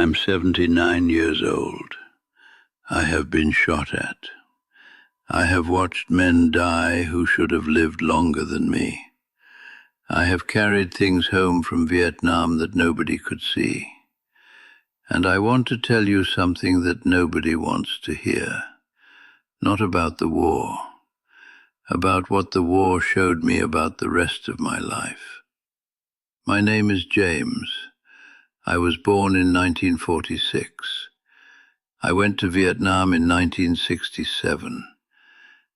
I'm 79 years old. I have been shot at. I have watched men die who should have lived longer than me. I have carried things home from Vietnam that nobody could see. And I want to tell you something that nobody wants to hear. Not about the war. About what the war showed me about the rest of my life. My name is James. I was born in 1946. I went to Vietnam in 1967.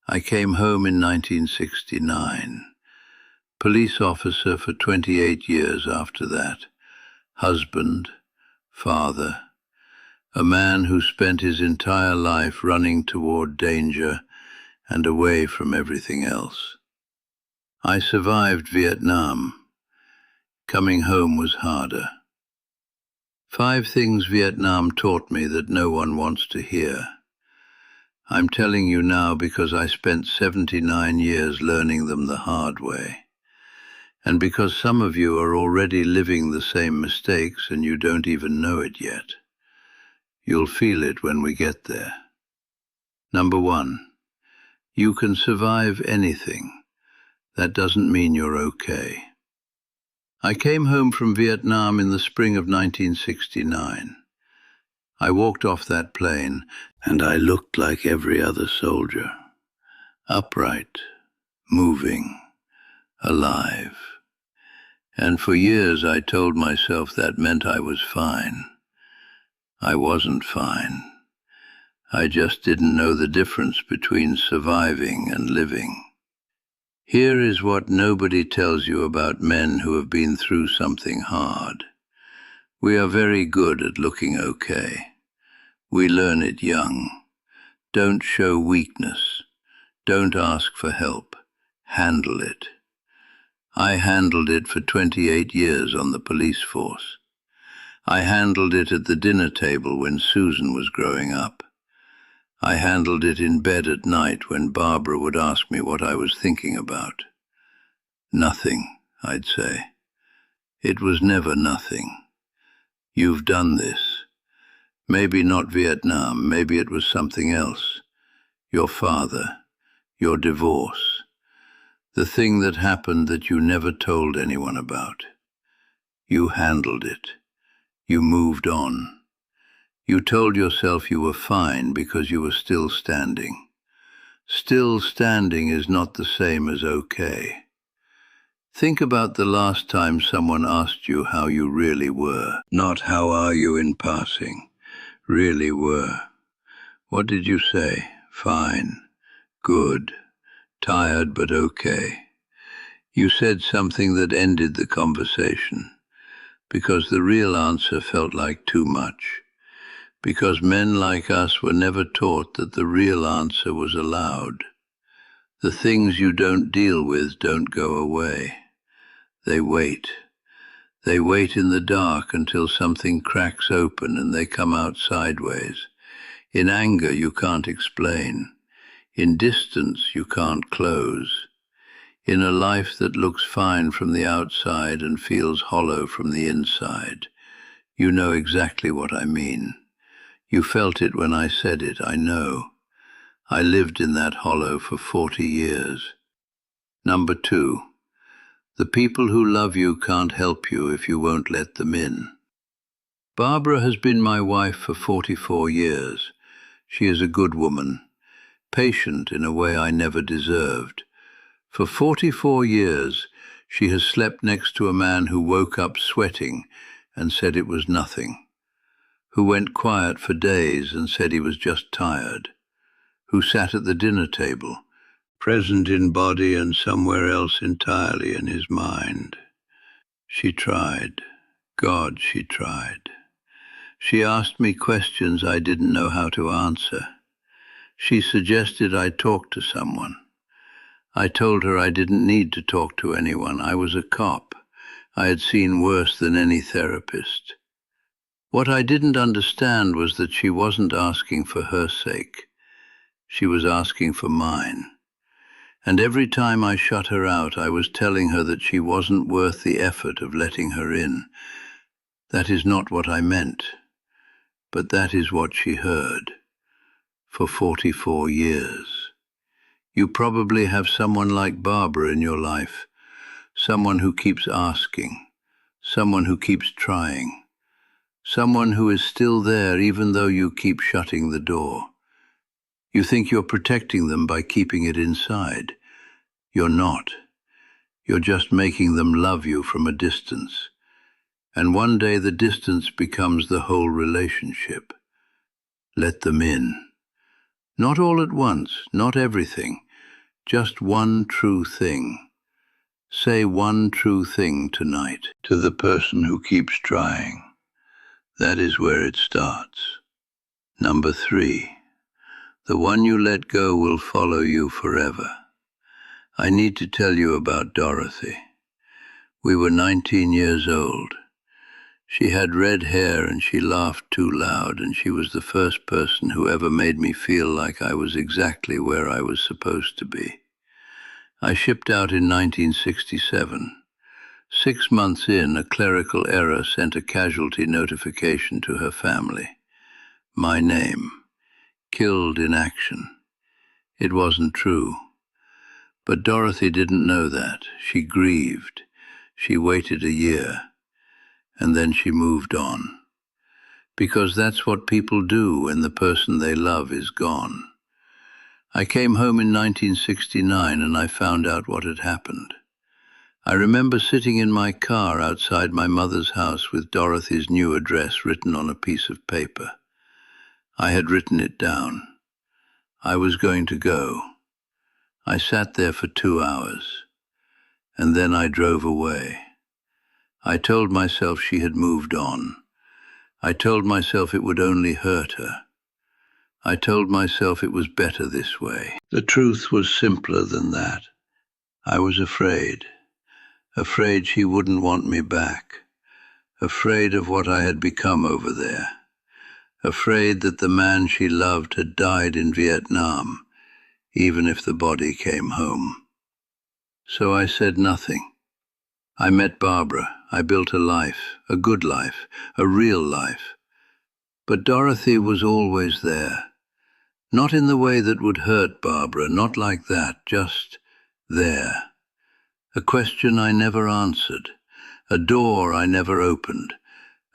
I came home in 1969. Police officer for 28 years after that. Husband, father, a man who spent his entire life running toward danger and away from everything else. I survived Vietnam. Coming home was harder. 5 things Vietnam taught me that no one wants to hear. I'm telling you now because I spent 79 years learning them the hard way. And because some of you are already living the same mistakes and you don't even know it yet. You'll feel it when we get there. Number 1, you can survive anything. That doesn't mean you're okay. I came home from Vietnam in the spring of 1969. I walked off that plane, and I looked like every other soldier. Upright, moving, alive. And for years I told myself that meant I was fine. I wasn't fine. I just didn't know the difference between surviving and living. Here is what nobody tells you about men who have been through something hard. We are very good at looking okay. We learn it young. Don't show weakness. Don't ask for help. Handle it. I handled it for 28 years on the police force. I handled it at the dinner table when Susan was growing up. I handled it in bed at night when Barbara would ask me what I was thinking about. Nothing, I'd say. It was never nothing. You've done this. Maybe not Vietnam, maybe it was something else. Your father, your divorce. The thing that happened that you never told anyone about. You handled it. You moved on. You told yourself you were fine because you were still standing. Still standing is not the same as okay. Think about the last time someone asked you how you really were, not how are you in passing, really were. What did you say? Fine, good, tired but okay. You said something that ended the conversation, because the real answer felt like too much. Because men like us were never taught that the real answer was allowed. The things you don't deal with don't go away. They wait. They wait in the dark until something cracks open and they come out sideways. In anger you can't explain. In distance you can't close. In a life that looks fine from the outside and feels hollow from the inside. You know exactly what I mean. You felt it when I said it, I know. I lived in that hollow for 40 years. Number 2, the people who love you can't help you if you won't let them in. Barbara has been my wife for 44 years. She is a good woman, patient in a way I never deserved. For 44 years, she has slept next to a man who woke up sweating and said it was nothing. Who went quiet for days and said he was just tired, who sat at the dinner table, present in body and somewhere else entirely in his mind. She tried. God, she tried. She asked me questions I didn't know how to answer. She suggested I talk to someone. I told her I didn't need to talk to anyone. I was a cop. I had seen worse than any therapist. What I didn't understand was that she wasn't asking for her sake. She was asking for mine. And every time I shut her out, I was telling her that she wasn't worth the effort of letting her in. That is not what I meant. But that is what she heard for 44 years. You probably have someone like Barbara in your life, someone who keeps asking, someone who keeps trying, someone who is still there even though you keep shutting the door. You think you're protecting them by keeping it inside. You're not. You're just making them love you from a distance. And one day the distance becomes the whole relationship. Let them in. Not all at once, not everything, just one true thing. Say one true thing tonight to the person who keeps trying. That is where it starts. Number 3. The one you let go will follow you forever. I need to tell you about Dorothy. We were 19 years old. She had red hair and she laughed too loud, and she was the first person who ever made me feel like I was exactly where I was supposed to be. I shipped out in 1967. 6 months in, a clerical error sent a casualty notification to her family. My name. Killed in action. It wasn't true. But Dorothy didn't know that. She grieved. She waited a year. And then she moved on. Because that's what people do when the person they love is gone. I came home in 1969 and I found out what had happened. I remember sitting in my car outside my mother's house with Dorothy's new address written on a piece of paper. I had written it down. I was going to go. I sat there for 2 hours, and then I drove away. I told myself she had moved on. I told myself it would only hurt her. I told myself it was better this way. The truth was simpler than that. I was afraid. Afraid she wouldn't want me back. Afraid of what I had become over there. Afraid that the man she loved had died in Vietnam, even if the body came home. So I said nothing. I met Barbara. I built a life, a good life, a real life. But Dorothy was always there. Not in the way that would hurt Barbara, not like that, just there. A question I never answered, a door I never opened,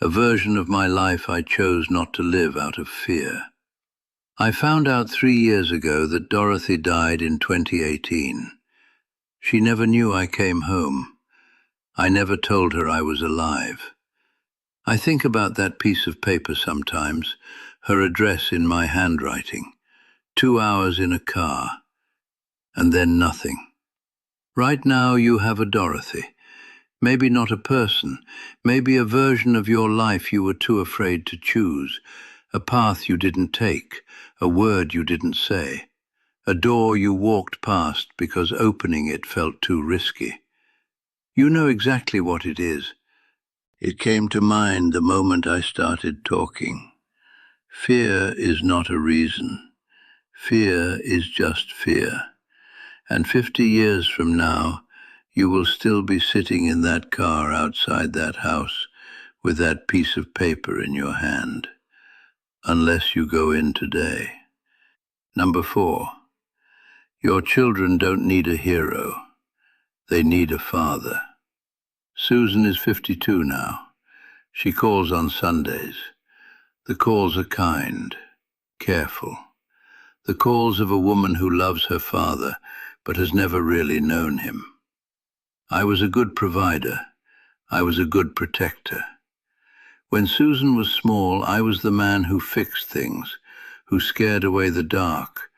a version of my life I chose not to live out of fear. I found out 3 years ago that Dorothy died in 2018. She never knew I came home. I never told her I was alive. I think about that piece of paper sometimes, her address in my handwriting, 2 hours in a car, and then nothing. Right now you have a Dorothy. Maybe not a person, maybe a version of your life you were too afraid to choose, a path you didn't take, a word you didn't say, a door you walked past because opening it felt too risky. You know exactly what it is. It came to mind the moment I started talking. Fear is not a reason. Fear is just fear. And 50 years from now, you will still be sitting in that car outside that house with that piece of paper in your hand, unless you go in today. Number 4. Your children don't need a hero. They need a father. Susan is 52 now. She calls on Sundays. The calls are kind, careful. The calls of a woman who loves her father but has never really known him. I was a good provider. I was a good protector. When Susan was small, I was the man who fixed things, who scared away the dark,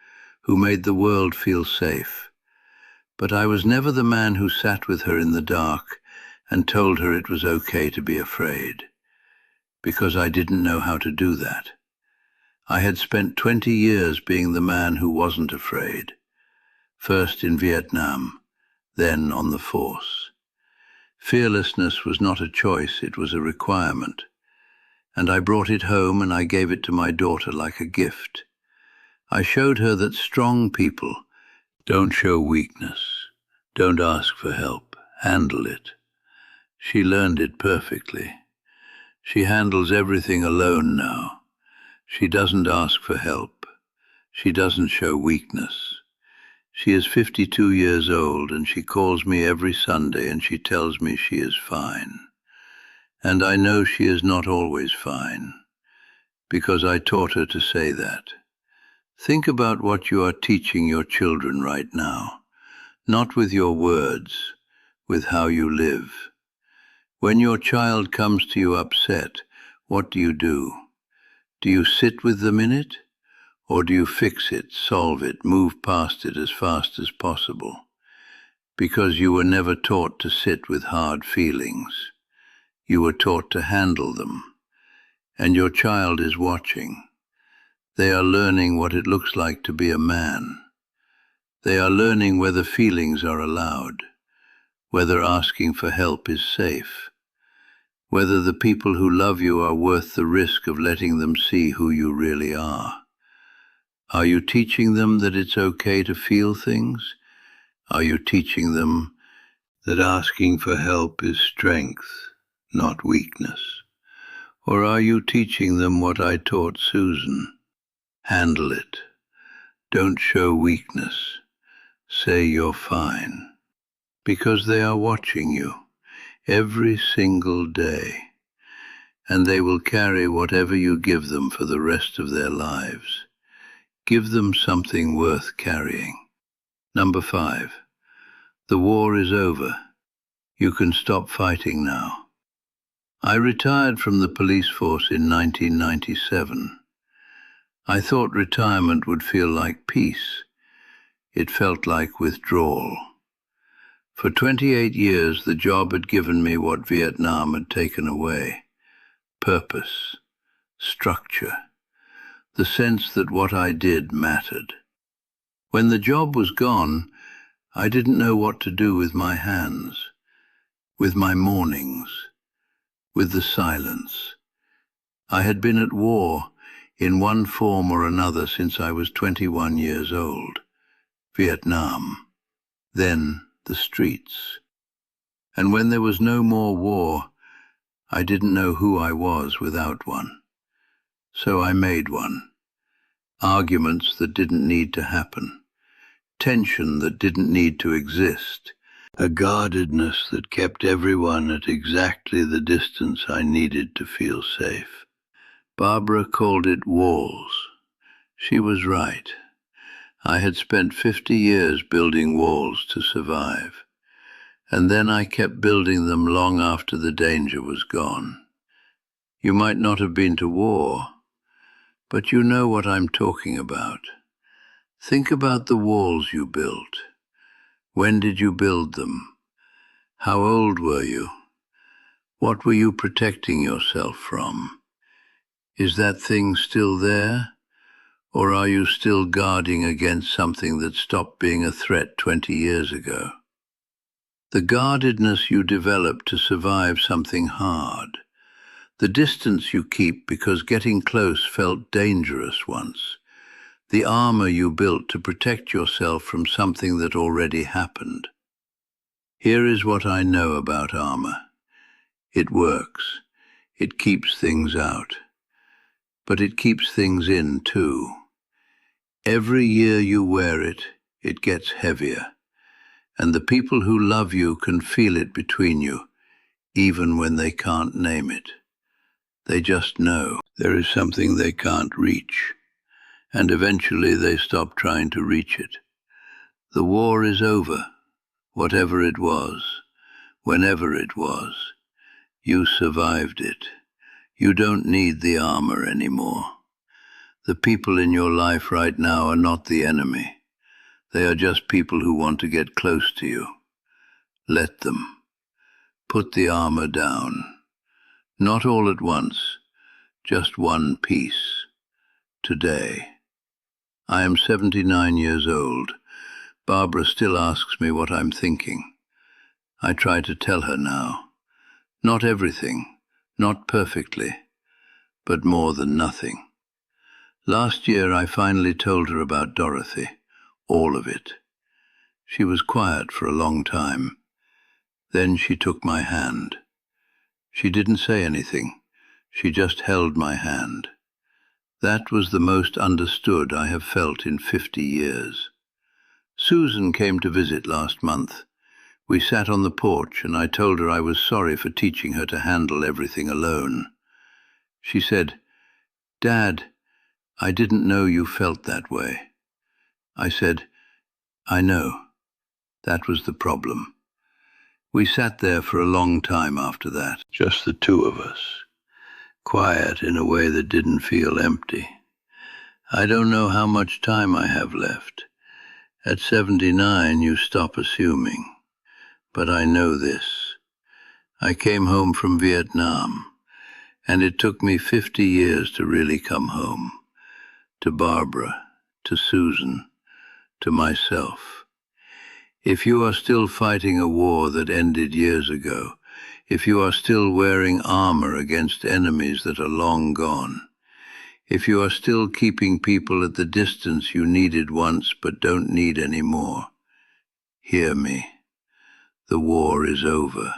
who made the world feel safe. But I was never the man who sat with her in the dark and told her it was okay to be afraid, because I didn't know how to do that. I had spent 20 years being the man who wasn't afraid, first in Vietnam, then on the force. Fearlessness was not a choice, it was a requirement. And I brought it home and I gave it to my daughter like a gift. I showed her that strong people don't show weakness, don't ask for help, handle it. She learned it perfectly. She handles everything alone now. She doesn't ask for help. She doesn't show weakness. She is 52 years old, and she calls me every Sunday and she tells me she is fine. And I know she is not always fine, because I taught her to say that. Think about what you are teaching your children right now, not with your words, with how you live. When your child comes to you upset, what do? Do you sit with them in it? Or do you fix it, solve it, move past it as fast as possible? Because you were never taught to sit with hard feelings. You were taught to handle them. And your child is watching. They are learning what it looks like to be a man. They are learning whether feelings are allowed, whether asking for help is safe, whether the people who love you are worth the risk of letting them see who you really are. Are you teaching them that it's okay to feel things? Are you teaching them that asking for help is strength, not weakness? Or are you teaching them what I taught Susan? Handle it. Don't show weakness. Say you're fine. Because they are watching you every single day, and they will carry whatever you give them for the rest of their lives. Give them something worth carrying. Number 5. The war is over. You can stop fighting now. I retired from the police force in 1997. I thought retirement would feel like peace. It felt like withdrawal. For 28 years, the job had given me what Vietnam had taken away: purpose, structure, the sense that what I did mattered. When the job was gone, I didn't know what to do with my hands, with my mornings, with the silence. I had been at war in one form or another since I was 21 years old. Vietnam, then the streets. And when there was no more war, I didn't know who I was without one. So I made one. Arguments that didn't need to happen. Tension that didn't need to exist. A guardedness that kept everyone at exactly the distance I needed to feel safe. Barbara called it walls. She was right. I had spent 50 years building walls to survive. And then I kept building them long after the danger was gone. You might not have been to war, but you know what I'm talking about. Think about the walls you built. When did you build them? How old were you? What were you protecting yourself from? Is that thing still there? Or are you still guarding against something that stopped being a threat 20 years ago? The guardedness you develop to survive something hard. The distance you keep because getting close felt dangerous once. The armor you built to protect yourself from something that already happened. Here is what I know about armor. It works. It keeps things out. But it keeps things in too. Every year you wear it, it gets heavier. And the people who love you can feel it between you, even when they can't name it. They just know there is something they can't reach, and eventually they stop trying to reach it. The war is over, whatever it was, whenever it was. You survived it. You don't need the armor anymore. The people in your life right now are not the enemy. They are just people who want to get close to you. Let them. Put the armor down. Not all at once, just one piece. Today. I am 79 years old. Barbara still asks me what I'm thinking. I try to tell her now. Not everything, not perfectly, but more than nothing. Last year I finally told her about Dorothy, all of it. She was quiet for a long time. Then she took my hand. She didn't say anything. She just held my hand. That was the most understood I have felt in 50 years. Susan came to visit last month. We sat on the porch and I told her I was sorry for teaching her to handle everything alone. She said, "Dad, I didn't know you felt that way." I said, "I know. That was the problem." We sat there for a long time after that, just the two of us, quiet in a way that didn't feel empty. I don't know how much time I have left. At 79, you stop assuming. But I know this. I came home from Vietnam, and it took me 50 years to really come home. To Barbara, to Susan, to myself. If you are still fighting a war that ended years ago, if you are still wearing armor against enemies that are long gone, if you are still keeping people at the distance you needed once but don't need anymore, hear me. The war is over.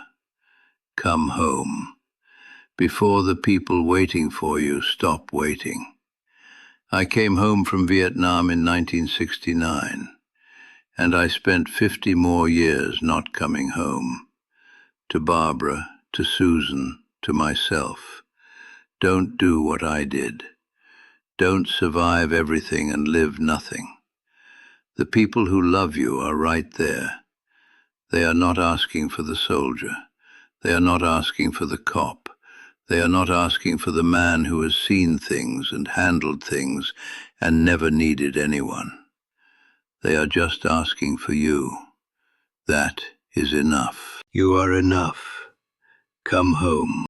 Come home. Before the people waiting for you stop waiting. I came home from Vietnam in 1969, and I spent 50 more years not coming home. To Barbara, to Susan, to myself. Don't do what I did. Don't survive everything and live nothing. The people who love you are right there. They are not asking for the soldier. They are not asking for the cop. They are not asking for the man who has seen things and handled things and never needed anyone. They are just asking for you. That is enough. You are enough. Come home.